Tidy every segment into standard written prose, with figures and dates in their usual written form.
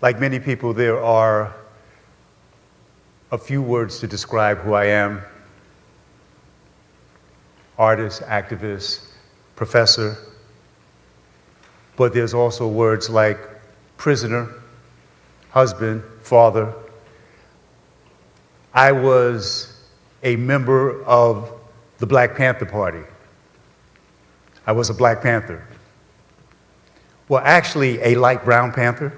Like many people, there are a few words to describe who I am: artist, activist, professor. But there's also words like prisoner, husband, father. I was a member of the Black Panther Party. I was a Black Panther. Well, actually, a light brown panther.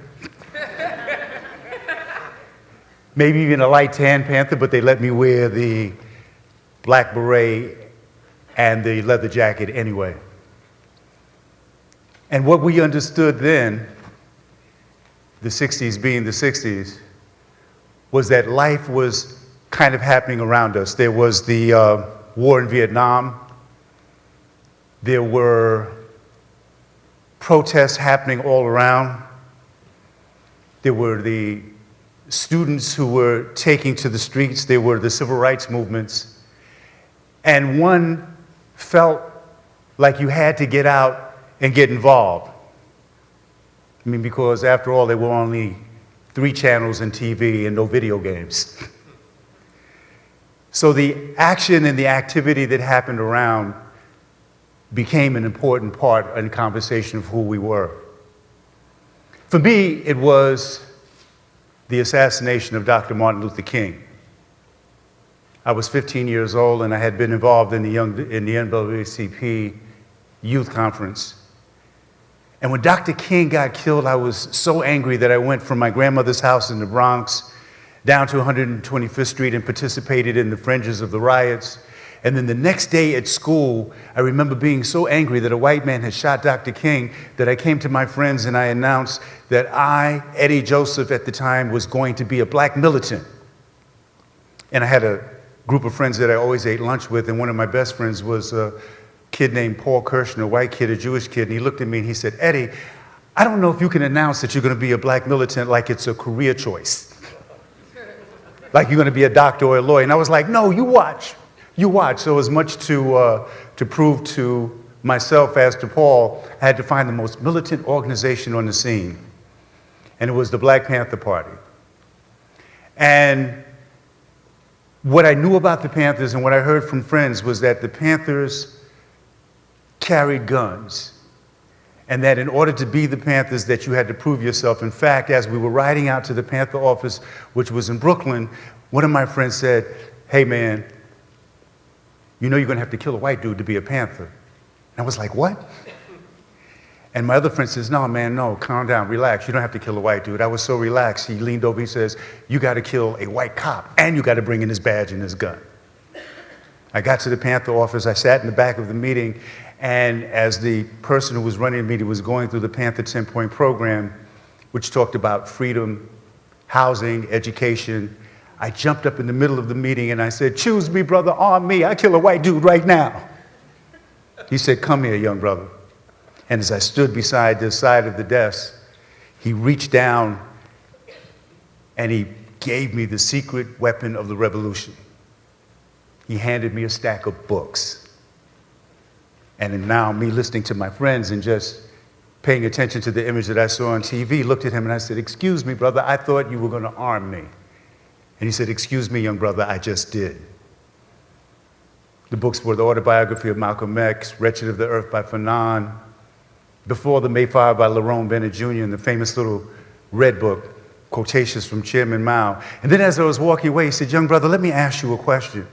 Maybe even a light tan panther, but they let me wear the black beret and the leather jacket anyway. And what we understood then, the 60s being the 60s, was that life was kind of happening around us. There was the war in Vietnam. There were protests happening all around. There were the students who were taking to the streets. There were the civil rights movements. And one felt like you had to get out and get involved. I mean, because after all, there were only 3 channels in TV and no video games. So the action and the activity that happened around became an important part in the conversation of who we were. For me, it was the assassination of Dr. Martin Luther King. I was 15 years old and I had been involved in the NAACP youth conference. And when Dr. King got killed, I was so angry that I went from my grandmother's house in the Bronx down to 125th Street and participated in the fringes of the riots. And then the next day at school, I remember being so angry that a white man had shot Dr. King that I came to my friends and I announced that I, Eddie Joseph at the time, was going to be a black militant. And I had a group of friends that I always ate lunch with, and one of my best friends was a kid named Paul Kirshner, a white kid, a Jewish kid, and he looked at me and he said, Eddie, I don't know if you can announce that you're going to be a black militant like it's a career choice. Like you're going to be a doctor or a lawyer. And I was like, no, you watch. You watch. So as much to prove to myself as to Paul, I had to find the most militant organization on the scene. And it was the Black Panther Party. And what I knew about the Panthers and what I heard from friends was that the Panthers carried guns. And that in order to be the Panthers, that you had to prove yourself. In fact, as we were riding out to the Panther office, which was in Brooklyn, one of my friends said, hey man, you know you're going to have to kill a white dude to be a Panther. And I was like, what? And my other friend says, no, man, no, calm down, relax. You don't have to kill a white dude. I was so relaxed. He leaned over, he says, you got to kill a white cop, and you got to bring in his badge and his gun. I got to the Panther office. I sat in the back of the meeting, and as the person who was running the meeting was going through the Panther 10-point program, which talked about freedom, housing, education, I jumped up in the middle of the meeting and I said, choose me, brother, arm me. I kill a white dude right now. He said, come here, young brother. And as I stood beside the side of the desk, he reached down and he gave me the secret weapon of the revolution. He handed me a stack of books. And now me listening to my friends and just paying attention to the image that I saw on TV, looked at him and I said, excuse me, brother, I thought you were going to arm me. And he said, excuse me, young brother, I just did. The books were the autobiography of Malcolm X, Wretched of the Earth by Fanon, Before the Mayflower by Lerone Bennett Jr., and the famous little red book, Quotations from Chairman Mao. And then as I was walking away, he said, young brother, let me ask you a question.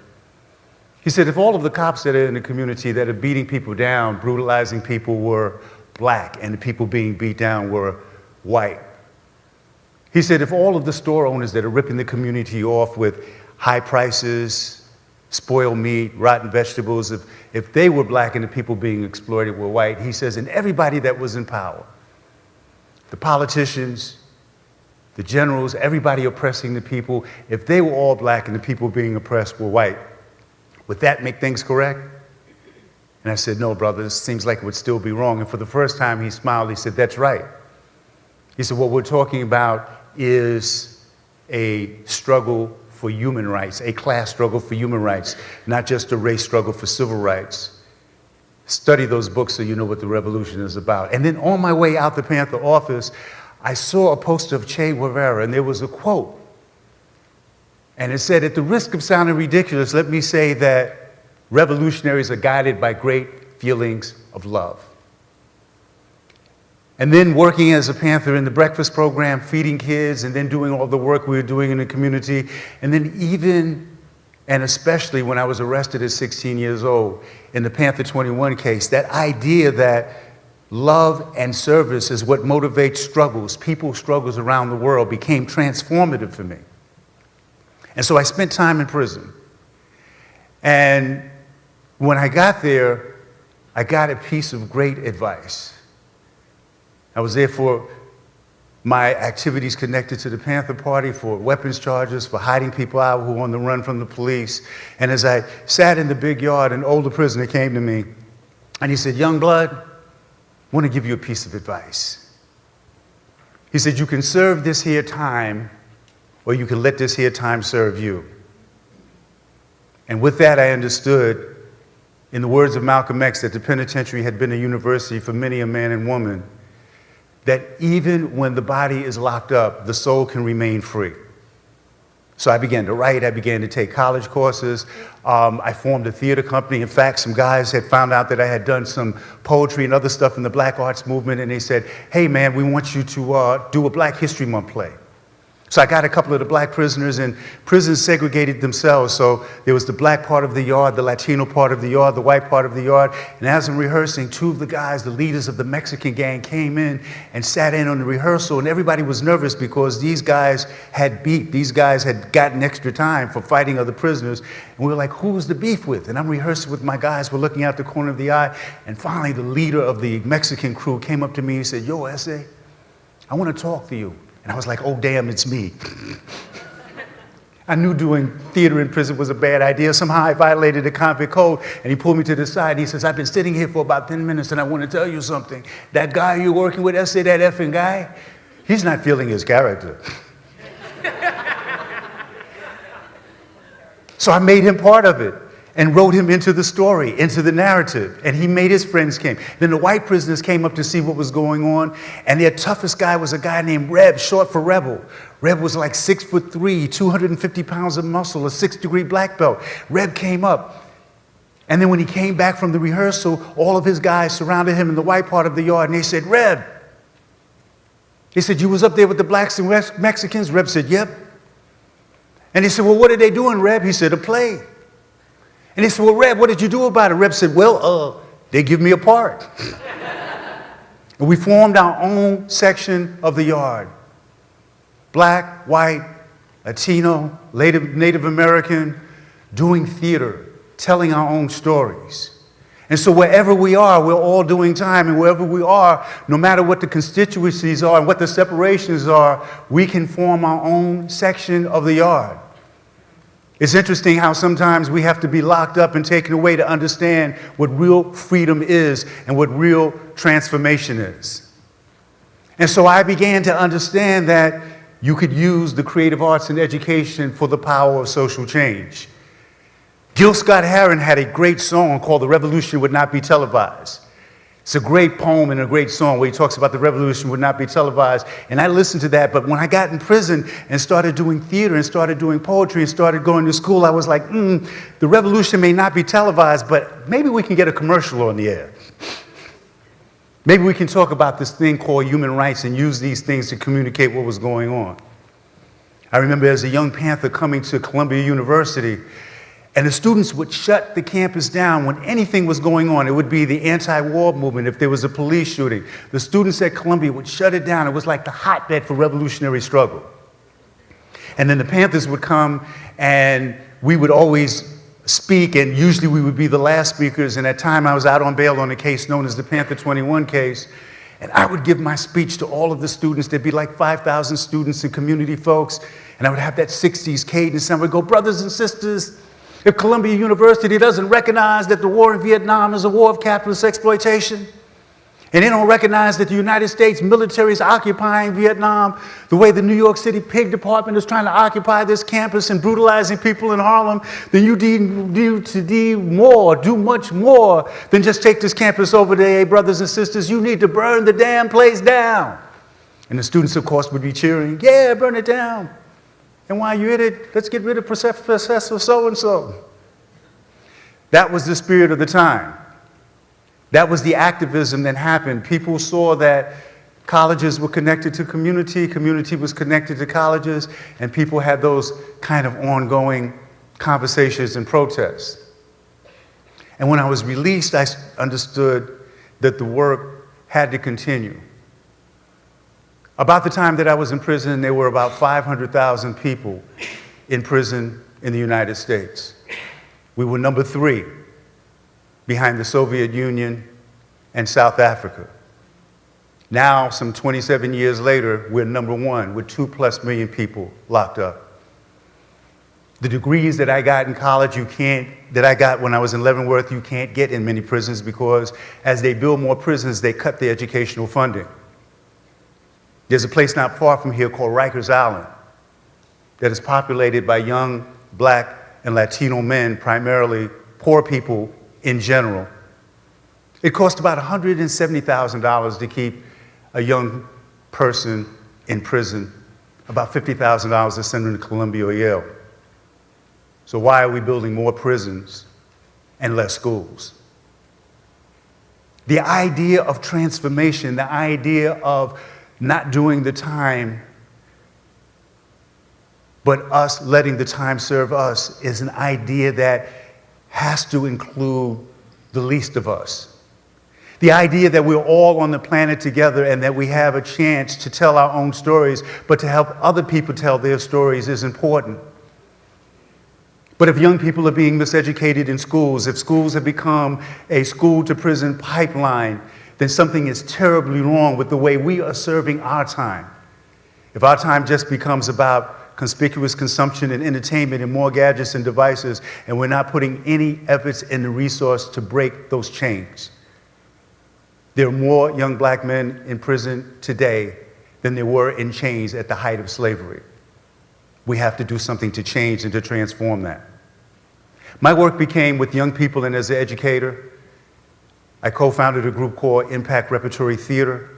He said, if all of the cops that are in the community that are beating people down, brutalizing people were black, and the people being beat down were white, he said, if all of the store owners that are ripping the community off with high prices, spoiled meat, rotten vegetables, if they were black and the people being exploited were white, he says, and everybody that was in power, the politicians, the generals, everybody oppressing the people, if they were all black and the people being oppressed were white, would that make things correct? And I said, no, brother, this seems like it would still be wrong. And for the first time he smiled, he said, that's right. He said, what we're talking about is a struggle for human rights, a class struggle for human rights, not just a race struggle for civil rights. Study those books so you know what the revolution is about. And then on my way out the Panther office, I saw a poster of Che Guevara, and there was a quote. And it said, at the risk of sounding ridiculous, let me say that revolutionaries are guided by great feelings of love. And then working as a Panther in the breakfast program, feeding kids, and then doing all the work we were doing in the community. And then even, and especially when I was arrested at 16 years old in the Panther 21 case, that idea that love and service is what motivates struggles, people's struggles around the world, became transformative for me. And so I spent time in prison. And when I got there, I got a piece of great advice. I was there for my activities connected to the Panther Party, for weapons charges, for hiding people out who were on the run from the police. And as I sat in the big yard, an older prisoner came to me, and he said, "Young blood, I want to give you a piece of advice." He said, "You can serve this here time, or you can let this here time serve you." And with that, I understood, in the words of Malcolm X, that the penitentiary had been a university for many a man and woman, that even when the body is locked up, the soul can remain free. So I began to write, I began to take college courses, I formed a theater company. In fact, some guys had found out that I had done some poetry and other stuff in the Black Arts Movement, and they said, "Hey man, we want you to do a Black History Month play." So I got a couple of the black prisoners, and prisons segregated themselves. So there was the black part of the yard, the Latino part of the yard, the white part of the yard. And as I'm rehearsing, two of the guys, the leaders of the Mexican gang, came in and sat in on the rehearsal. And everybody was nervous because these guys had beef. These guys had gotten extra time for fighting other prisoners. And we were like, who was the beef with? And I'm rehearsing with my guys. We're looking out the corner of the eye. And finally, the leader of the Mexican crew came up to me and said, "Yo, S.A., I want to talk to you." And I was like, oh, damn, it's me. I knew doing theater in prison was a bad idea. Somehow I violated the convict code, and he pulled me to the side, and he says, "I've been sitting here for about 10 minutes, and I want to tell you something. That guy you're working with, I say that effing guy, he's not feeling his character." So I made him part of it and wrote him into the story, into the narrative. And he made his friends came. Then the white prisoners came up to see what was going on. And their toughest guy was a guy named Reb, short for Rebel. Reb was like 6'3", 250 pounds of muscle, a 6th-degree black belt. Reb came up. And then when he came back from the rehearsal, all of his guys surrounded him in the white part of the yard. And they said, "Reb," they said, "you was up there with the blacks and Mexicans?" Reb said, "Yep." And they said, "Well, what are they doing, Reb?" He said, "A play." And they said, "Well, Reb, what did you do about it?" Reb said, "Well, they give me a part." And we formed our own section of the yard. Black, white, Latino, Native American, doing theater, telling our own stories. And so wherever we are, we're all doing time, and wherever we are, no matter what the constituencies are and what the separations are, we can form our own section of the yard. It's interesting how sometimes we have to be locked up and taken away to understand what real freedom is and what real transformation is. And so I began to understand that you could use the creative arts and education for the power of social change. Gil Scott-Heron had a great song called "The Revolution Would Not Be Televised." It's a great poem and a great song where he talks about the revolution would not be televised. And I listened to that, but when I got in prison and started doing theater and started doing poetry and started going to school, I was like, the revolution may not be televised, but maybe we can get a commercial on the air. Maybe we can talk about this thing called human rights and use these things to communicate what was going on. I remember as a young Panther coming to Columbia University, and the students would shut the campus down when anything was going on. It would be the anti-war movement if there was a police shooting. The students at Columbia would shut it down. It was like the hotbed for revolutionary struggle. And then the Panthers would come, and we would always speak, and usually we would be the last speakers. And at time I was out on bail on a case known as the Panther 21 case. And I would give my speech to all of the students. There'd be like 5,000 students and community folks. And I would have that 60s cadence. And I would go, "Brothers and sisters, if Columbia University doesn't recognize that the war in Vietnam is a war of capitalist exploitation, and they don't recognize that the United States military is occupying Vietnam the way the New York City Pig Department is trying to occupy this campus and brutalizing people in Harlem, then you need to do much more than just take this campus over there, brothers and sisters. You need to burn the damn place down." And the students, of course, would be cheering, yeah, burn it down. And while you're at it, let's get rid of Professor so-and-so. That was the spirit of the time. That was the activism that happened. People saw that colleges were connected to community, community was connected to colleges, and people had those kind of ongoing conversations and protests. And when I was released, I understood that the work had to continue. About the time that I was in prison, there were about 500,000 people in prison in the United States. We were number 3 behind the Soviet Union and South Africa. Now, some 27 years later, we're number 1 with 2+ million people locked up. The degrees that I got in college, that I got when I was in Leavenworth, you can't get in many prisons because as they build more prisons, they cut the educational funding. There's a place not far from here called Rikers Island that is populated by young Black and Latino men, primarily poor people in general. It cost about $170,000 to keep a young person in prison, about $50,000 to send them to Columbia or Yale. So why are we building more prisons and less schools? The idea of transformation, the idea of not doing the time, but us letting the time serve us, is an idea that has to include the least of us. The idea that we're all on the planet together and that we have a chance to tell our own stories, but to help other people tell their stories is important. But if young people are being miseducated in schools, if schools have become a school-to-prison pipeline, then something is terribly wrong with the way we are serving our time. If our time just becomes about conspicuous consumption and entertainment and more gadgets and devices, and we're not putting any efforts in the resource to break those chains. There are more young Black men in prison today than there were in chains at the height of slavery. We have to do something to change and to transform that. My work became with young people, and as an educator, I co-founded a group called Impact Repertory Theater.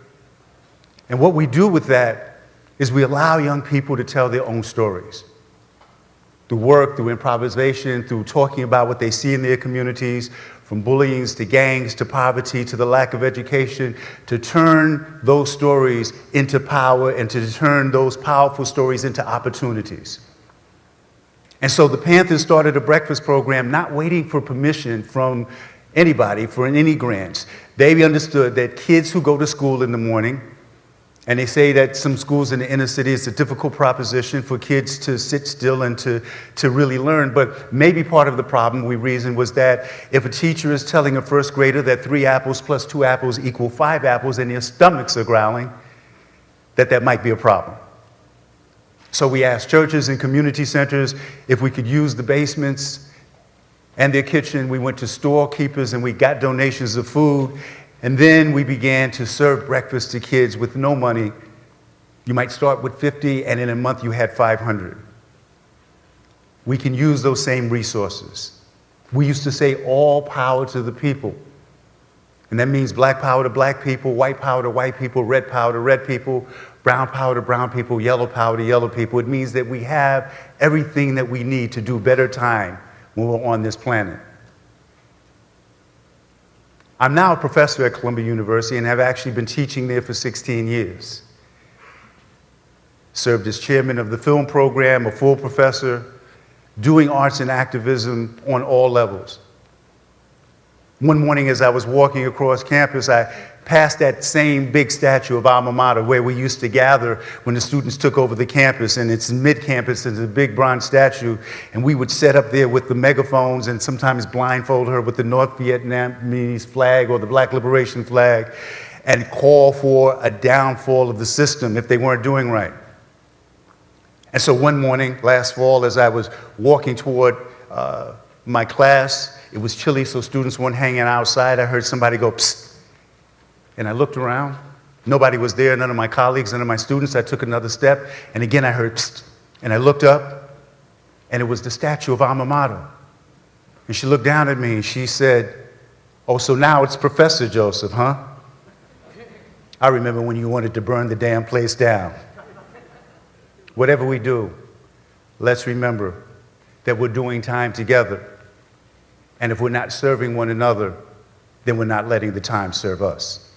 And what we do with that is we allow young people to tell their own stories. Through work, through improvisation, through talking about what they see in their communities, from bullying to gangs to poverty to the lack of education, to turn those stories into power and to turn those powerful stories into opportunities. And so the Panthers started a breakfast program, not waiting for permission from anybody for any grants. They understood that kids who go to school in the morning, and they say that some schools in the inner city, it's a difficult proposition for kids to sit still and to really learn, but maybe part of the problem, we reasoned, was that if a teacher is telling a first grader that 3 apples plus 2 apples equal 5 apples and their stomachs are growling, that might be a problem. So we asked churches and community centers if we could use the basements and their kitchen. We went to storekeepers and we got donations of food. And then we began to serve breakfast to kids with no money. You might start with 50, and in a month you had 500. We can use those same resources. We used to say all power to the people. And that means Black power to Black people, white power to white people, red power to red people, brown power to brown people, yellow power to yellow people. It means that we have everything that we need to do better time when we're on this planet. I'm now a professor at Columbia University and have actually been teaching there for 16 years. Served as chairman of the film program, a full professor, doing arts and activism on all levels. One morning as I was walking across campus, I passed that same big statue of Alma Mater where we used to gather when the students took over the campus, and it's mid-campus, it's a big bronze statue, and we would set up there with the megaphones and sometimes blindfold her with the North Vietnamese flag or the Black Liberation flag and call for a downfall of the system if they weren't doing right. And so one morning, last fall, as I was walking toward my class, it was chilly, so students weren't hanging outside. I heard somebody go, psst. And I looked around. Nobody was there, none of my colleagues, none of my students. I took another step, and again I heard, psst. And I looked up, and it was the statue of Alma Mater. And she looked down at me, and she said, oh, so now it's Professor Joseph, huh? I remember when you wanted to burn the damn place down. Whatever we do, let's remember that we're doing time together. And if we're not serving one another, then we're not letting the time serve us.